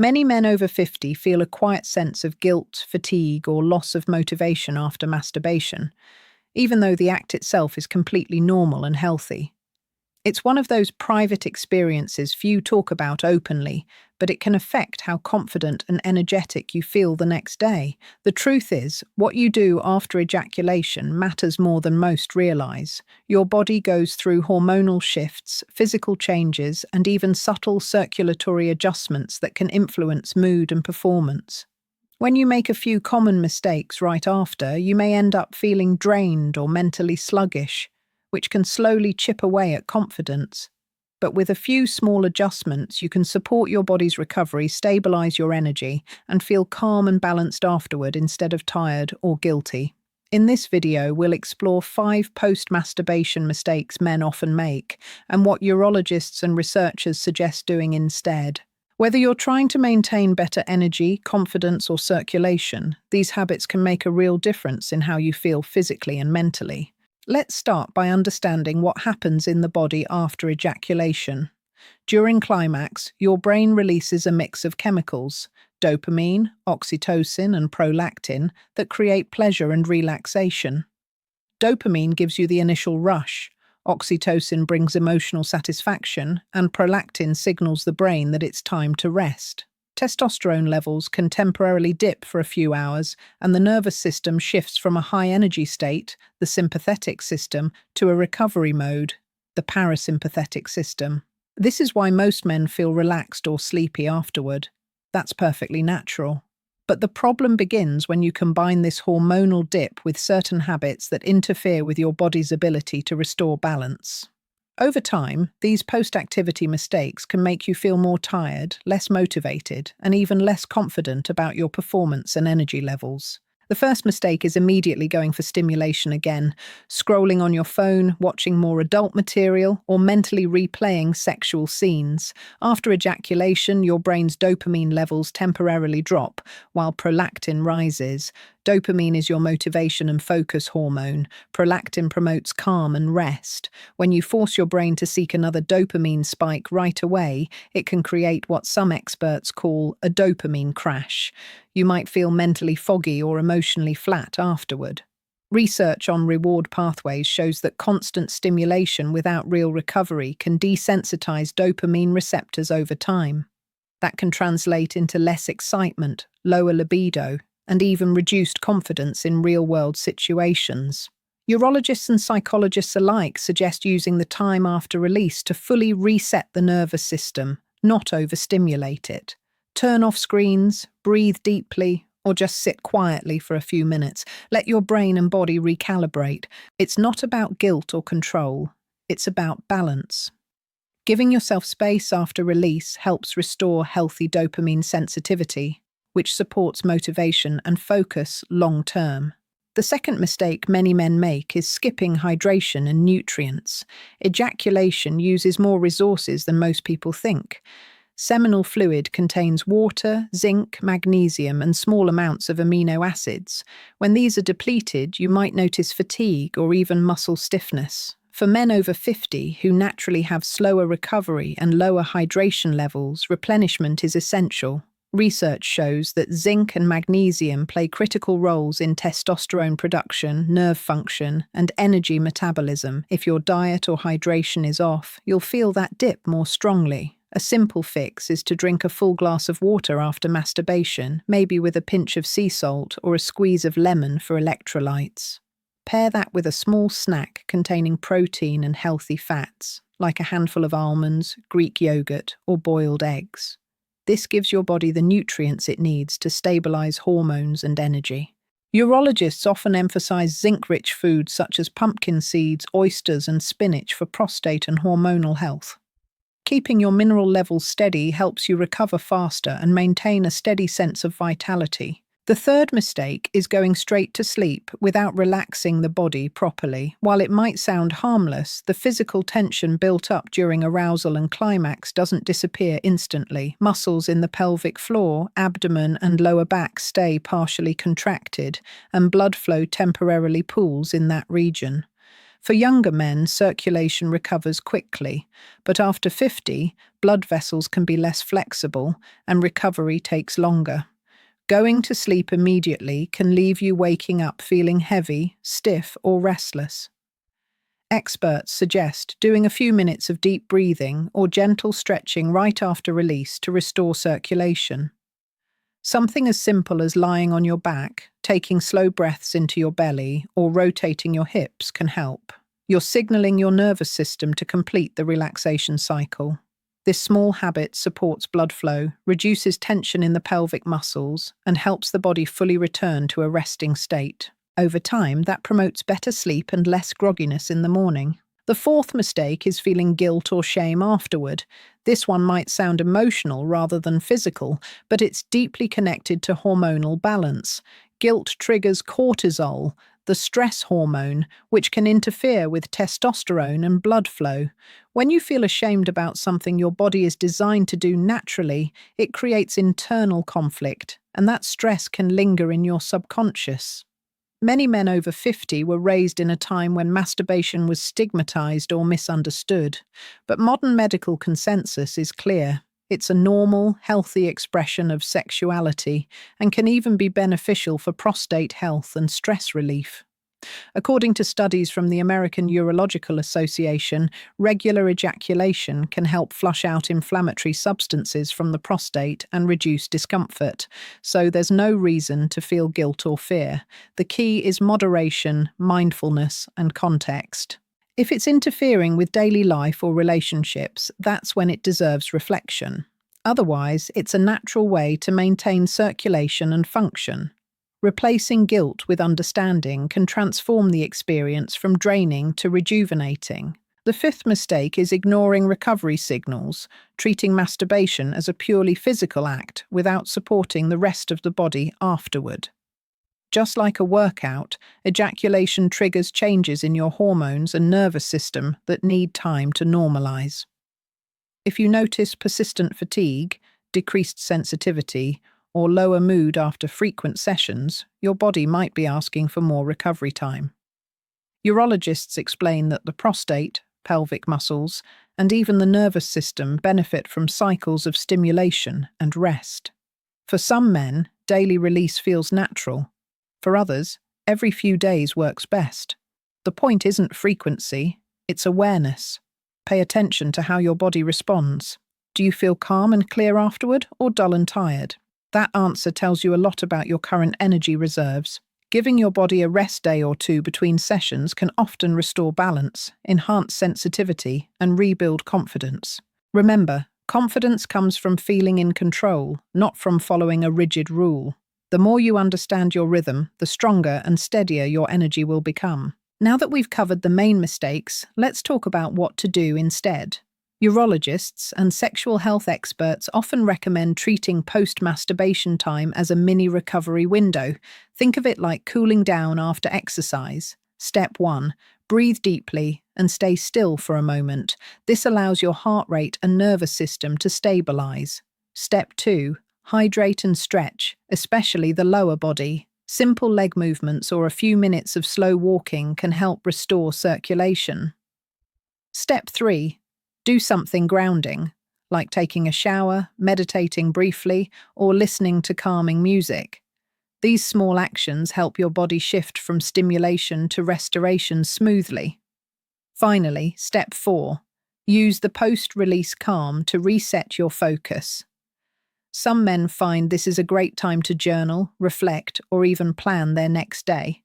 Many men over 50 feel a quiet sense of guilt, fatigue, or loss of motivation after masturbation, even though the act itself is completely normal and healthy. It's one of those private experiences few talk about openly, but it can affect how confident and energetic you feel the next day. The truth is, what you do after ejaculation matters more than most realize. Your body goes through hormonal shifts, physical changes, and even subtle circulatory adjustments that can influence mood and performance. When you make a few common mistakes right after, you may end up feeling drained or mentally sluggish, which can slowly chip away at confidence. But with a few small adjustments, you can support your body's recovery, stabilize your energy, and feel calm and balanced afterward instead of tired or guilty. In this video, we'll explore 5 post-masturbation mistakes men often make and what urologists and researchers suggest doing instead. Whether you're trying to maintain better energy, confidence, or circulation, these habits can make a real difference in how you feel physically and mentally. Let's start by understanding what happens in the body after ejaculation. During climax, your brain releases a mix of chemicals, dopamine, oxytocin, and prolactin, that create pleasure and relaxation. Dopamine gives you the initial rush, oxytocin brings emotional satisfaction, and prolactin signals the brain that it's time to rest. Testosterone levels can temporarily dip for a few hours, and the nervous system shifts from a high-energy state, the sympathetic system, to a recovery mode, the parasympathetic system. This is why most men feel relaxed or sleepy afterward. That's perfectly natural. But the problem begins when you combine this hormonal dip with certain habits that interfere with your body's ability to restore balance. Over time, these post-activity mistakes can make you feel more tired, less motivated, and even less confident about your performance and energy levels. The first mistake is immediately going for stimulation again, scrolling on your phone, watching more adult material, or mentally replaying sexual scenes. After ejaculation, your brain's dopamine levels temporarily drop, while prolactin rises. Dopamine is your motivation and focus hormone. Prolactin promotes calm and rest. When you force your brain to seek another dopamine spike right away, it can create what some experts call a dopamine crash. You might feel mentally foggy or emotionally flat afterward. Research on reward pathways shows that constant stimulation without real recovery can desensitize dopamine receptors over time. That can translate into less excitement, lower libido, and even reduced confidence in real-world situations. Urologists and psychologists alike suggest using the time after release to fully reset the nervous system, not overstimulate it. Turn off screens, breathe deeply, or just sit quietly for a few minutes. Let your brain and body recalibrate. It's not about guilt or control. It's about balance. Giving yourself space after release helps restore healthy dopamine sensitivity, which supports motivation and focus long-term. The second mistake many men make is skipping hydration and nutrients. Ejaculation uses more resources than most people think. Seminal fluid contains water, zinc, magnesium, and small amounts of amino acids. When these are depleted, you might notice fatigue or even muscle stiffness. For men over 50 who naturally have slower recovery and lower hydration levels, replenishment is essential. Research shows that zinc and magnesium play critical roles in testosterone production, nerve function, and energy metabolism. If your diet or hydration is off, you'll feel that dip more strongly. A simple fix is to drink a full glass of water after masturbation, maybe with a pinch of sea salt or a squeeze of lemon for electrolytes. Pair that with a small snack containing protein and healthy fats, like a handful of almonds, Greek yogurt, or boiled eggs. This gives your body the nutrients it needs to stabilize hormones and energy. Urologists often emphasize zinc-rich foods such as pumpkin seeds, oysters, and spinach for prostate and hormonal health. Keeping your mineral levels steady helps you recover faster and maintain a steady sense of vitality. The third mistake is going straight to sleep without relaxing the body properly. While it might sound harmless, the physical tension built up during arousal and climax doesn't disappear instantly. Muscles in the pelvic floor, abdomen, and lower back stay partially contracted, and blood flow temporarily pools in that region. For younger men, circulation recovers quickly, but after 50, blood vessels can be less flexible and recovery takes longer. Going to sleep immediately can leave you waking up feeling heavy, stiff, or restless. Experts suggest doing a few minutes of deep breathing or gentle stretching right after release to restore circulation. Something as simple as lying on your back, taking slow breaths into your belly, or rotating your hips can help. You're signaling your nervous system to complete the relaxation cycle. This small habit supports blood flow, reduces tension in the pelvic muscles, and helps the body fully return to a resting state. Over time, that promotes better sleep and less grogginess in the morning. The fourth mistake is feeling guilt or shame afterward. This one might sound emotional rather than physical, but it's deeply connected to hormonal balance. Guilt triggers cortisol, the stress hormone, which can interfere with testosterone and blood flow. When you feel ashamed about something your body is designed to do naturally, it creates internal conflict, and that stress can linger in your subconscious. Many men over 50 were raised in a time when masturbation was stigmatized or misunderstood, but modern medical consensus is clear. It's a normal, healthy expression of sexuality and can even be beneficial for prostate health and stress relief. According to studies from the American Urological Association, regular ejaculation can help flush out inflammatory substances from the prostate and reduce discomfort, so there's no reason to feel guilt or fear. The key is moderation, mindfulness, and context. If it's interfering with daily life or relationships, that's when it deserves reflection. Otherwise, it's a natural way to maintain circulation and function. Replacing guilt with understanding can transform the experience from draining to rejuvenating. The fifth mistake is ignoring recovery signals, treating masturbation as a purely physical act without supporting the rest of the body afterward. Just like a workout, ejaculation triggers changes in your hormones and nervous system that need time to normalize. If you notice persistent fatigue, decreased sensitivity, or lower mood after frequent sessions, your body might be asking for more recovery time. Urologists explain that the prostate, pelvic muscles, and even the nervous system benefit from cycles of stimulation and rest. For some men, daily release feels natural. For others, every few days works best. The point isn't frequency, it's awareness. Pay attention to how your body responds. Do you feel calm and clear afterward, or dull and tired? That answer tells you a lot about your current energy reserves. Giving your body a rest day or two between sessions can often restore balance, enhance sensitivity, and rebuild confidence. Remember, confidence comes from feeling in control, not from following a rigid rule. The more you understand your rhythm, the stronger and steadier your energy will become. Now that we've covered the main mistakes, let's talk about what to do instead. Urologists and sexual health experts often recommend treating post-masturbation time as a mini recovery window. Think of it like cooling down after exercise. Step 1. Breathe deeply and stay still for a moment. This allows your heart rate and nervous system to stabilize. Step 2. Hydrate and stretch, especially the lower body. Simple leg movements or a few minutes of slow walking can help restore circulation. Step 3. Do something grounding, like taking a shower, meditating briefly, or listening to calming music. These small actions help your body shift from stimulation to restoration smoothly. Finally, step 4. Use the post-release calm to reset your focus. Some men find this is a great time to journal, reflect, or even plan their next day.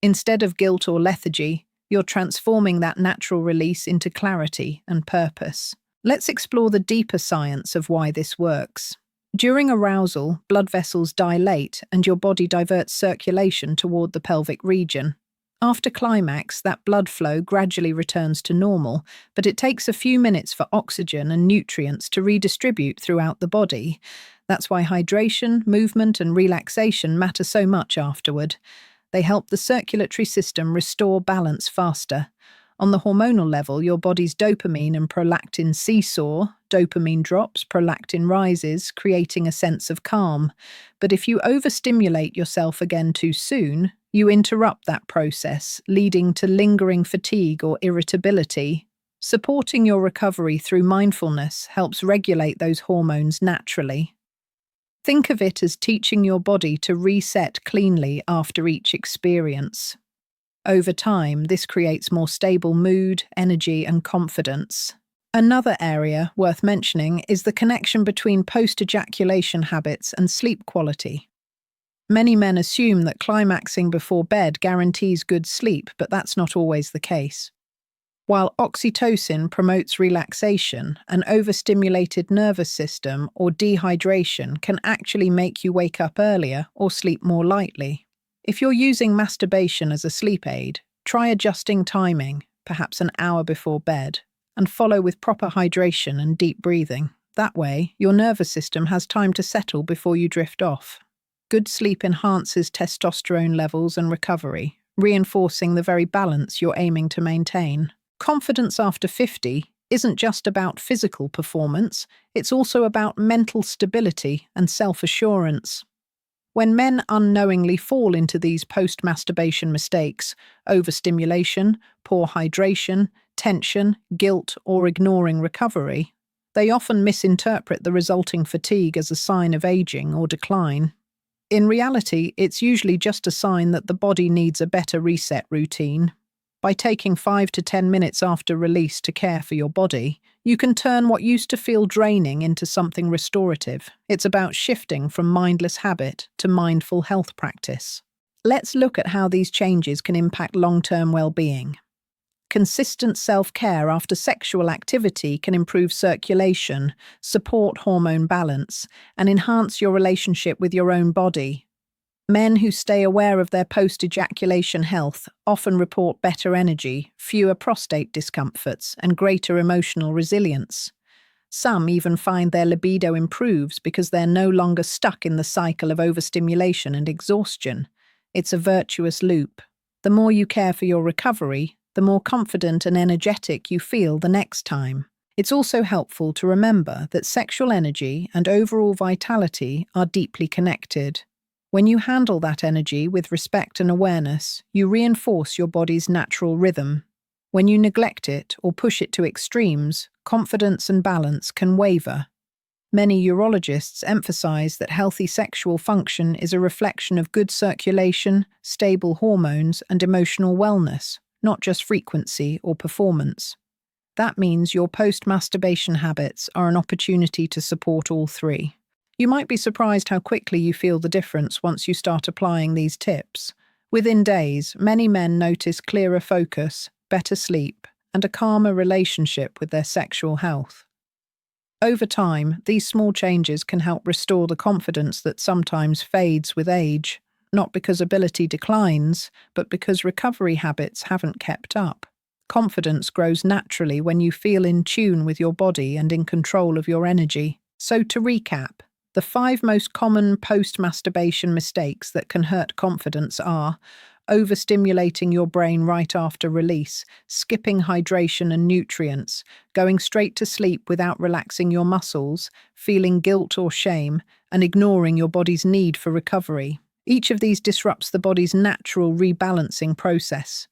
Instead of guilt or lethargy, you're transforming that natural release into clarity and purpose. Let's explore the deeper science of why this works. During arousal, blood vessels dilate and your body diverts circulation toward the pelvic region. After climax, that blood flow gradually returns to normal, but it takes a few minutes for oxygen and nutrients to redistribute throughout the body. That's why hydration, movement, and relaxation matter so much afterward. They help the circulatory system restore balance faster. On the hormonal level, your body's dopamine and prolactin seesaw. Dopamine drops, prolactin rises, creating a sense of calm. But if you overstimulate yourself again too soon, You interrupt that process, leading to lingering fatigue or irritability. Supporting your recovery through mindfulness helps regulate those hormones naturally. Think of it as teaching your body to reset cleanly after each experience. Over time, this creates more stable mood, energy, and confidence. Another area worth mentioning is the connection between post-ejaculation habits and sleep quality. Many men assume that climaxing before bed guarantees good sleep, but that's not always the case. While oxytocin promotes relaxation, an overstimulated nervous system or dehydration can actually make you wake up earlier or sleep more lightly. If you're using masturbation as a sleep aid, try adjusting timing, perhaps an hour before bed, and follow with proper hydration and deep breathing. That way, your nervous system has time to settle before you drift off. Good sleep enhances testosterone levels and recovery, reinforcing the very balance you're aiming to maintain. Confidence after 50 isn't just about physical performance, it's also about mental stability and self-assurance. When men unknowingly fall into these post-masturbation mistakes, overstimulation, poor hydration, tension, guilt, or ignoring recovery, they often misinterpret the resulting fatigue as a sign of aging or decline. In reality, it's usually just a sign that the body needs a better reset routine. By taking 5 to 10 minutes after release to care for your body, you can turn what used to feel draining into something restorative. It's about shifting from mindless habit to mindful health practice. Let's look at how these changes can impact long-term well-being. Consistent self-care after sexual activity can improve circulation, support hormone balance, and enhance your relationship with your own body. Men who stay aware of their post-ejaculation health often report better energy, fewer prostate discomforts, and greater emotional resilience. Some even find their libido improves because they're no longer stuck in the cycle of overstimulation and exhaustion. It's a virtuous loop. The more you care for your recovery, the more confident and energetic you feel the next time. It's also helpful to remember that sexual energy and overall vitality are deeply connected. When you handle that energy with respect and awareness, you reinforce your body's natural rhythm. When you neglect it or push it to extremes, confidence and balance can waver. Many urologists emphasize that healthy sexual function is a reflection of good circulation, stable hormones, and emotional wellness, not just frequency or performance. That means your post-masturbation habits are an opportunity to support all three. You might be surprised how quickly you feel the difference once you start applying these tips. Within days, many men notice clearer focus, better sleep, and a calmer relationship with their sexual health. Over time, these small changes can help restore the confidence that sometimes fades with age, not because ability declines, but because recovery habits haven't kept up. Confidence grows naturally when you feel in tune with your body and in control of your energy. So to recap, the 5 most common post-masturbation mistakes that can hurt confidence are overstimulating your brain right after release, skipping hydration and nutrients, going straight to sleep without relaxing your muscles, feeling guilt or shame, and ignoring your body's need for recovery. Each of these disrupts the body's natural rebalancing process.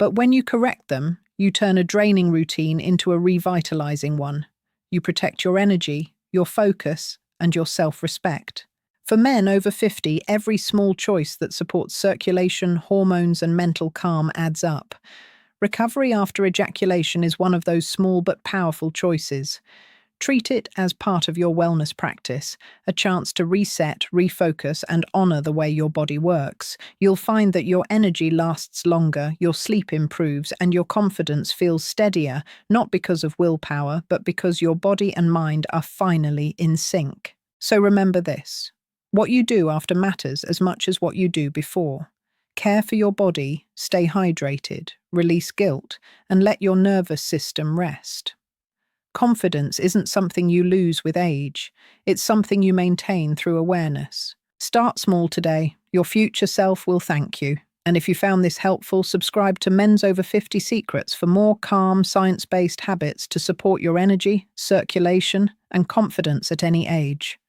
But when you correct them, you turn a draining routine into a revitalizing one. You protect your energy, your focus, and your self-respect. For men over 50, every small choice that supports circulation, hormones, and mental calm adds up. Recovery after ejaculation is one of those small but powerful choices. Treat it as part of your wellness practice, a chance to reset, refocus, and honor the way your body works. You'll find that your energy lasts longer, your sleep improves, and your confidence feels steadier, not because of willpower, but because your body and mind are finally in sync. So remember this: what you do after matters as much as what you do before. Care for your body, stay hydrated, release guilt, and let your nervous system rest. Confidence isn't something you lose with age. It's something you maintain through awareness. Start small today. Your future self will thank you. And if you found this helpful, subscribe to Men's Over 50 Secrets for more calm, science-based habits to support your energy, circulation, and confidence at any age.